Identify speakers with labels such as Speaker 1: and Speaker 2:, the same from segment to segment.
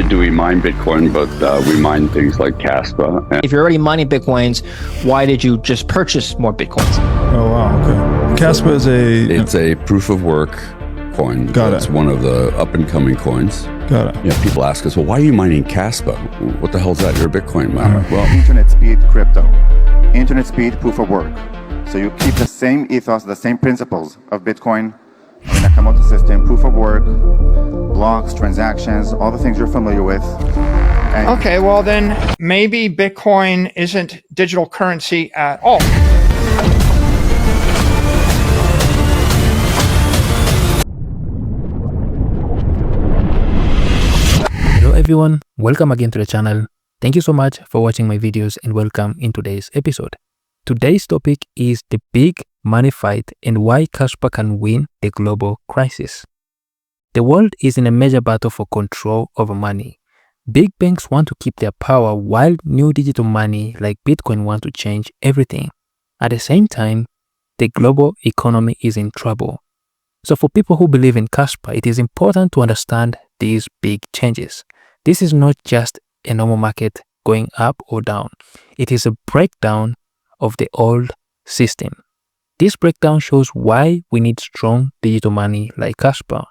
Speaker 1: only do we mine Bitcoin, but we mine things like Kaspa.
Speaker 2: If you're already mining Bitcoins, why did you just purchase more Bitcoins?
Speaker 3: Oh, wow. Okay. Kaspa is
Speaker 1: It's a proof of work coin.
Speaker 3: Got
Speaker 1: It's
Speaker 3: it.
Speaker 1: one of the up and coming coins.
Speaker 3: Got it.
Speaker 1: Yeah, people ask us, well, why are you mining Kaspa? What the hell is that? You're a Bitcoin miner. Well,
Speaker 4: Internet speed crypto. Internet speed proof of work. So you keep the same ethos, the same principles of Bitcoin, the Nakamoto system, proof of work, blocks, transactions, all the things you're familiar with. And
Speaker 5: Okay, well then maybe Bitcoin isn't digital currency at all.
Speaker 6: Hello everyone, welcome again to the channel. Thank you so much for watching my videos and welcome in today's episode. Today's topic is the big money fight and why Kaspa can win the global crisis. The world is in a major battle for control over money. Big banks want to keep their power while new digital money like Bitcoin want to change everything. At the same time, the global economy is in trouble. So for people who believe in Kaspa, it is important to understand these big changes. This is not just a normal market going up or down. It is a breakdown of the old system. This breakdown shows why we need strong digital money like Kaspa.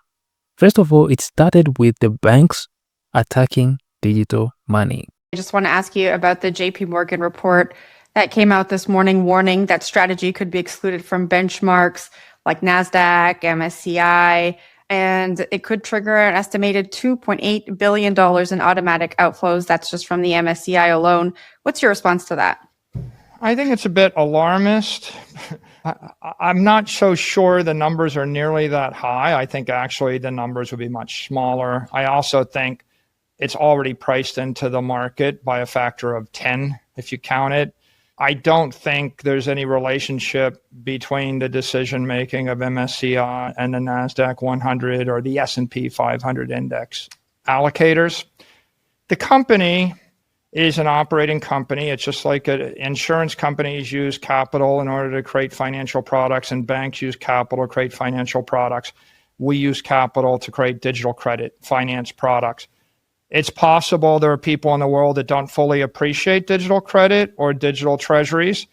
Speaker 6: First of all, it started with the banks attacking digital money.
Speaker 7: I just want to ask you about the JPMorgan report that came out this morning warning that strategy could be excluded from benchmarks like NASDAQ, MSCI, and it could trigger an estimated $2.8 billion in automatic outflows. That's just from the MSCI alone. What's your response to that?
Speaker 5: I think it's a bit alarmist. I'm not so sure the numbers are nearly that high. I think actually the numbers would be much smaller. I also think it's already priced into the market by a factor of 10 if you count it. I don't think there's any relationship between the decision making of MSCI and the NASDAQ 100 or the S&P 500 index allocators. The company is an operating company. It's just like insurance companies use capital in order to create financial products and banks use capital to create financial products. We use capital to create digital credit finance products. It's possible there are people in the world that don't fully appreciate digital credit or digital treasuries.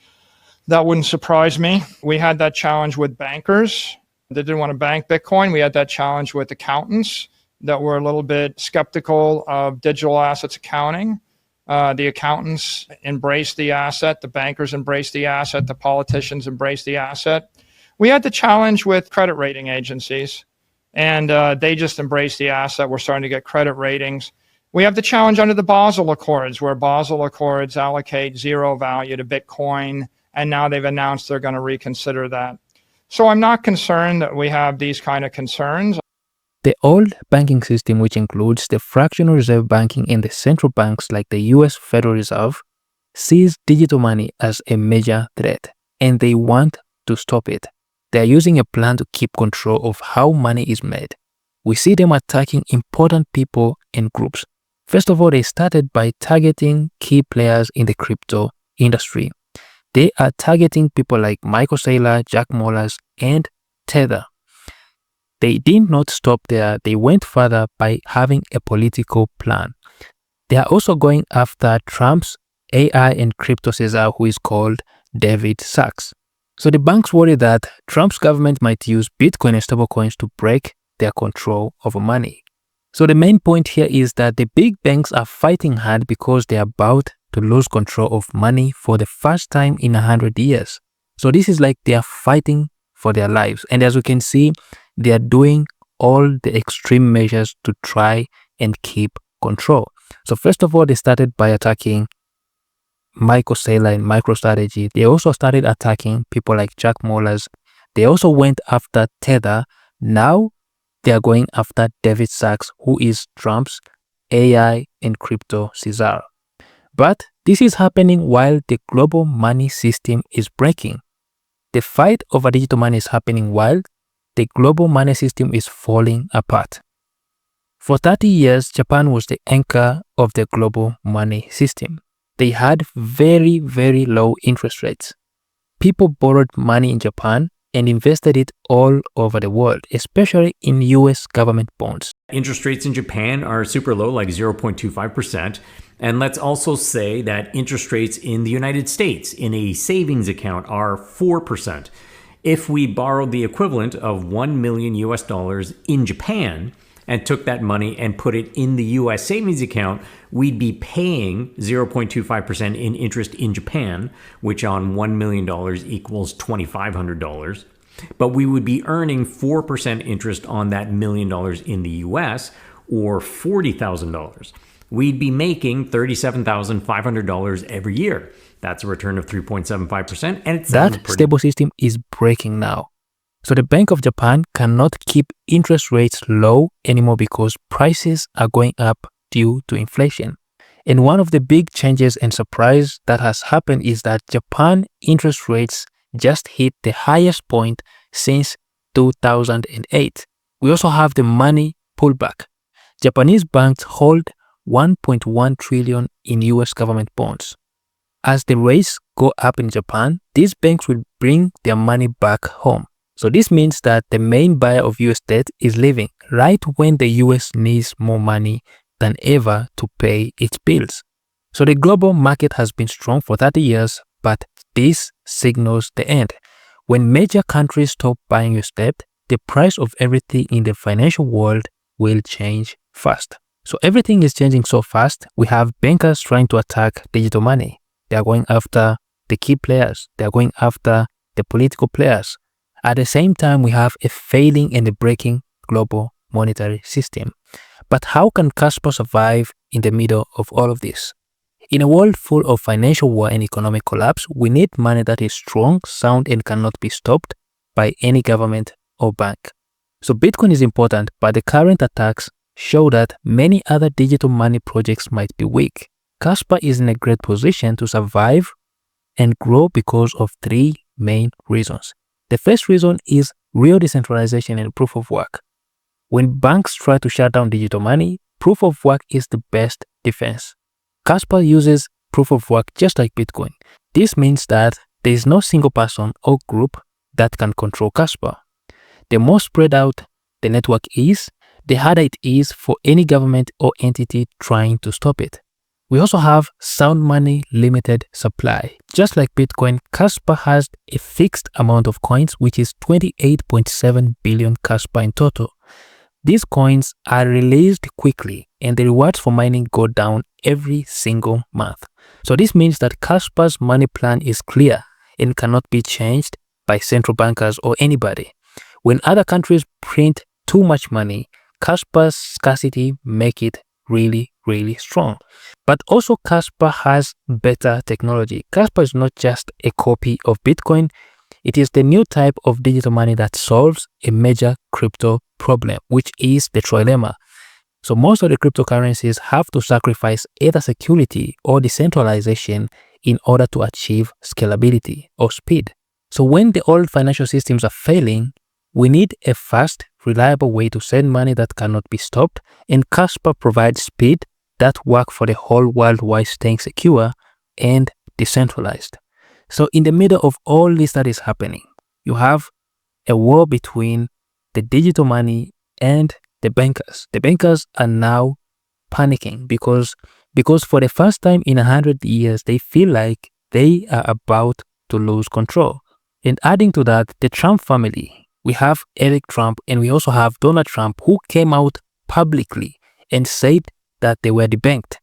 Speaker 5: That wouldn't surprise me. We had that challenge with bankers that didn't want to bank Bitcoin. We had that challenge with accountants that were a little bit skeptical of digital assets accounting. The accountants embraced the asset, the bankers embraced the asset, the politicians embraced the asset. We had the challenge with credit rating agencies, and they just embraced the asset. We're starting to get credit ratings. We have the challenge under the Basel Accords, where Basel Accords allocate zero value to Bitcoin, and now they've announced they're going to reconsider that. So I'm not concerned that we have these kind of concerns.
Speaker 6: The old banking system, which includes the fractional reserve banking and the central banks like the US Federal Reserve, sees digital money as a major threat, and they want to stop it. They are using a plan to keep control of how money is made. We see them attacking important people and groups. First of all, they started by targeting key players in the crypto industry. They are targeting people like Michael Saylor, Jack Mallers, and Tether. They did not stop there. They went further by having a political plan. They are also going after Trump's AI and crypto Caesar, who is called David Sachs. So the banks worry that Trump's government might use Bitcoin and stablecoins to break their control over money. So the main point here is that the big banks are fighting hard because they are about to lose control of money for the first time in 100 years. So this is like they are fighting for their lives. And as you can see, they are doing all the extreme measures to try and keep control. So first of all, they started by attacking Michael Saylor and MicroStrategy. They also started attacking people like Jack Mallers. They also went after Tether. Now they are going after David Sachs, who is Trump's AI and crypto Caesar. But this is happening while the global money system is breaking. The fight over digital money is happening while the global money system is falling apart. For 30 years, Japan was the anchor of the global money system. They had very, very low interest rates. People borrowed money in Japan and invested it all over the world, especially in US government bonds.
Speaker 8: Interest rates in Japan are super low, like 0.25%. And let's also say that interest rates in the United States in a savings account are 4%. If we borrowed the equivalent of $1 million in Japan and took that money and put it in the US savings account, we'd be paying 0.25% in interest in Japan, which on $1 million equals $2,500. But we would be earning 4% interest on that $1 million in the US, or $40,000. We'd be making $37,500 every year. That's a return of 3.75%, and it's
Speaker 6: that stable system is breaking now. So the Bank of Japan cannot keep interest rates low anymore because prices are going up due to inflation. And one of the big changes and surprise that has happened is that Japan interest rates just hit the highest point since 2008. We also have the money pullback. Japanese banks hold 1.1 trillion in US government bonds. As the rates go up in Japan, these banks will bring their money back home. So this means that the main buyer of US debt is leaving right when the US needs more money than ever to pay its bills. So the global market has been strong for 30 years, but this signals the end. When major countries stop buying US debt, the price of everything in the financial world will change fast. So everything is changing so fast. We have bankers trying to attack digital money. They are going after the key players. They are going after the political players. At the same time, we have a failing and a breaking global monetary system. But how can Kaspa survive in the middle of all of this? In a world full of financial war and economic collapse, we need money that is strong, sound, and cannot be stopped by any government or bank. So Bitcoin is important, but the current attacks show that many other digital money projects might be weak. Kaspa is in a great position to survive and grow because of three main reasons. The first reason is real decentralization and proof of work. When banks try to shut down digital money, proof of work is the best defense. Kaspa uses proof of work just like Bitcoin. This means that there is no single person or group that can control Kaspa. The more spread out the network is, the harder it is for any government or entity trying to stop it. We also have sound money limited supply. Just like Bitcoin, Kaspa has a fixed amount of coins, which is 28.7 billion Kaspa in total. These coins are released quickly and the rewards for mining go down every single month. So this means that Kaspa's money plan is clear and cannot be changed by central bankers or anybody. When other countries print too much money, Kaspa's scarcity make it really strong. But also Kaspa has better technology. Kaspa is not just a copy of Bitcoin. It is the new type of digital money that solves a major crypto problem, which is the trilemma. So most of the cryptocurrencies have to sacrifice either security or decentralization in order to achieve scalability or speed. So when the old financial systems are failing, we need a fast, reliable way to send money that cannot be stopped, and Kaspa provides speed that works for the whole world while staying secure and decentralized. So in the middle of all this that is happening, you have a war between the digital money and the bankers. The bankers are now panicking because for the first time in 100 years, they feel like they are about to lose control. And adding to that, the Trump family, we have Eric Trump and we also have Donald Trump, who came out publicly and said that they were debanked.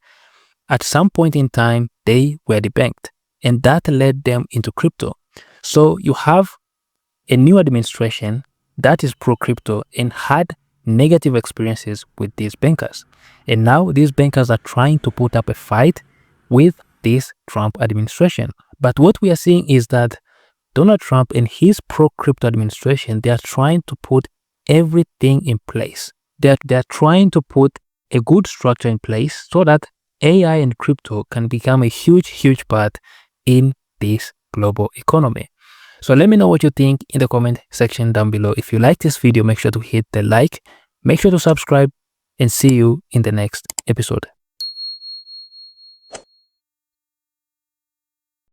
Speaker 6: At some point in time, they were debanked, and that led them into crypto. So you have a new administration that is pro-crypto and had negative experiences with these bankers. And now these bankers are trying to put up a fight with this Trump administration. But what we are seeing is that Donald Trump and his pro-crypto administration, they are trying to put everything in place. They're trying to put a good structure in place so that AI and crypto can become a huge part in this global economy. So let me know what you think in the comment section down below. If you like this video, make sure to hit the like, make sure to subscribe, and see you in the next episode.